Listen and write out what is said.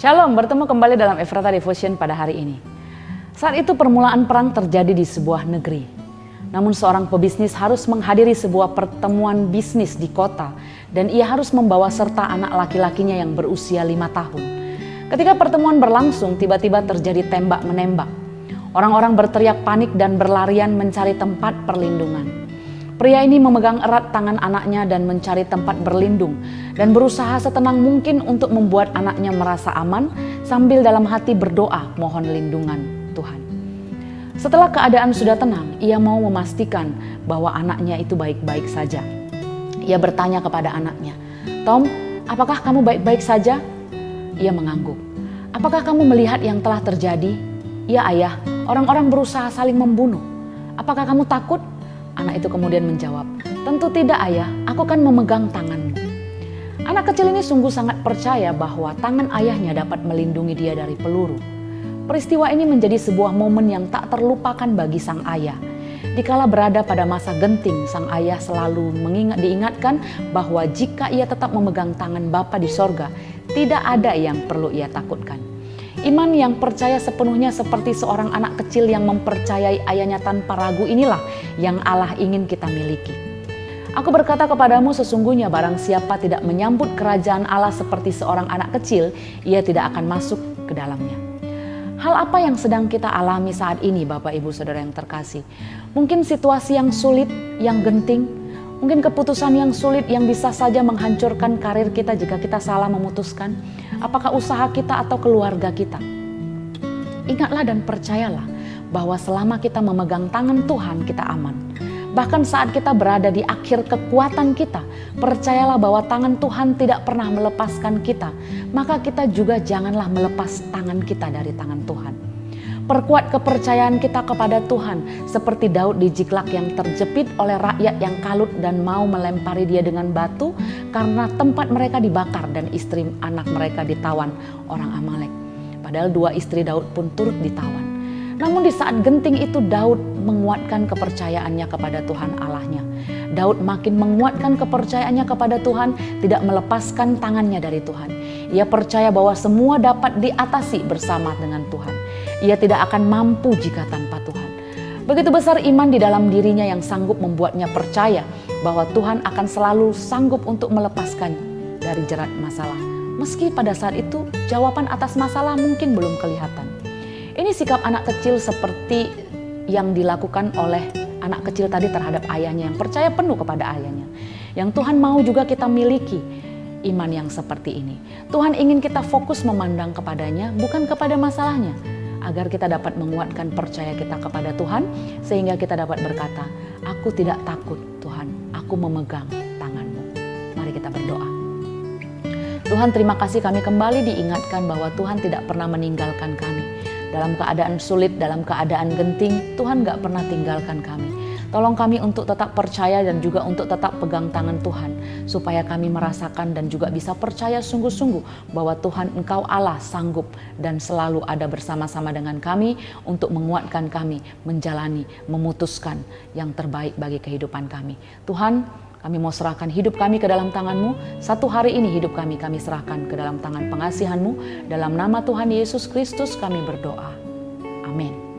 Shalom, bertemu kembali dalam Ephrata Devotion pada hari ini. Saat itu permulaan perang terjadi di sebuah negeri. Namun seorang pebisnis harus menghadiri sebuah pertemuan bisnis di kota dan ia harus membawa serta anak laki-lakinya yang berusia 5 tahun. Ketika pertemuan berlangsung, tiba-tiba terjadi tembak-menembak. Orang-orang berteriak panik dan berlarian mencari tempat perlindungan. Pria ini memegang erat tangan anaknya dan mencari tempat berlindung dan berusaha setenang mungkin untuk membuat anaknya merasa aman sambil dalam hati berdoa mohon lindungan Tuhan. Setelah keadaan sudah tenang, ia mau memastikan bahwa anaknya itu baik-baik saja. Ia bertanya kepada anaknya, "Tom, apakah kamu baik-baik saja?" Ia mengangguk. "Apakah kamu melihat yang telah terjadi?" "Ya ayah, orang-orang berusaha saling membunuh." "Apakah kamu takut?" Anak itu kemudian menjawab, "Tentu tidak ayah, aku kan memegang tanganmu." Anak kecil ini sungguh sangat percaya bahwa tangan ayahnya dapat melindungi dia dari peluru. Peristiwa ini menjadi sebuah momen yang tak terlupakan bagi sang ayah. Dikala berada pada masa genting, sang ayah selalu diingatkan bahwa jika ia tetap memegang tangan Bapa di sorga, tidak ada yang perlu ia takutkan. Iman yang percaya sepenuhnya seperti seorang anak kecil yang mempercayai ayahnya tanpa ragu inilah yang Allah ingin kita miliki. Aku berkata kepadamu, sesungguhnya barang siapa tidak menyambut kerajaan Allah seperti seorang anak kecil, ia tidak akan masuk ke dalamnya. Hal apa yang sedang kita alami saat ini, Bapak Ibu Saudara yang terkasih? Mungkin situasi yang sulit, yang genting, mungkin keputusan yang sulit yang bisa saja menghancurkan karir kita jika kita salah memutuskan. Apakah usaha kita atau keluarga kita? Ingatlah dan percayalah bahwa selama kita memegang tangan Tuhan, kita aman. Bahkan saat kita berada di akhir kekuatan kita, percayalah bahwa tangan Tuhan tidak pernah melepaskan kita. Maka kita juga janganlah melepas tangan kita dari tangan Tuhan. Perkuat kepercayaan kita kepada Tuhan, seperti Daud di Ziklag yang terjepit oleh rakyat yang kalut dan mau melempari dia dengan batu karena tempat mereka dibakar dan istri anak mereka ditawan orang Amalek. Padahal 2 istri Daud pun turut ditawan. Namun di saat genting itu Daud menguatkan kepercayaannya kepada Tuhan Allahnya. Daud makin menguatkan kepercayaannya kepada Tuhan, tidak melepaskan tangannya dari Tuhan. Ia percaya bahwa semua dapat diatasi bersama dengan Tuhan. Ia tidak akan mampu jika tanpa Tuhan. Begitu besar iman di dalam dirinya yang sanggup membuatnya percaya bahwa Tuhan akan selalu sanggup untuk melepaskan dari jerat masalah. Meski pada saat itu jawaban atas masalah mungkin belum kelihatan. Ini sikap anak kecil seperti yang dilakukan oleh anak kecil tadi terhadap ayahnya yang percaya penuh kepada ayahnya. Yang Tuhan mau juga kita miliki iman yang seperti ini. Tuhan ingin kita fokus memandang kepadanya, bukan kepada masalahnya. Agar kita dapat menguatkan percaya kita kepada Tuhan, sehingga kita dapat berkata, "Aku tidak takut Tuhan, aku memegang tangan-Mu." Mari kita berdoa. Tuhan, terima kasih kami kembali diingatkan bahwa Tuhan tidak pernah meninggalkan kami. Dalam keadaan sulit, dalam keadaan genting, Tuhan gak pernah tinggalkan kami. Tolong kami untuk tetap percaya dan juga untuk tetap pegang tangan Tuhan. Supaya kami merasakan dan juga bisa percaya sungguh-sungguh bahwa Tuhan Engkau Allah sanggup dan selalu ada bersama-sama dengan kami untuk menguatkan kami, menjalani, memutuskan yang terbaik bagi kehidupan kami. Tuhan, kami mau serahkan hidup kami ke dalam tangan-Mu. Satu hari ini hidup kami serahkan ke dalam tangan pengasihan-Mu. Dalam nama Tuhan Yesus Kristus kami berdoa. Amin.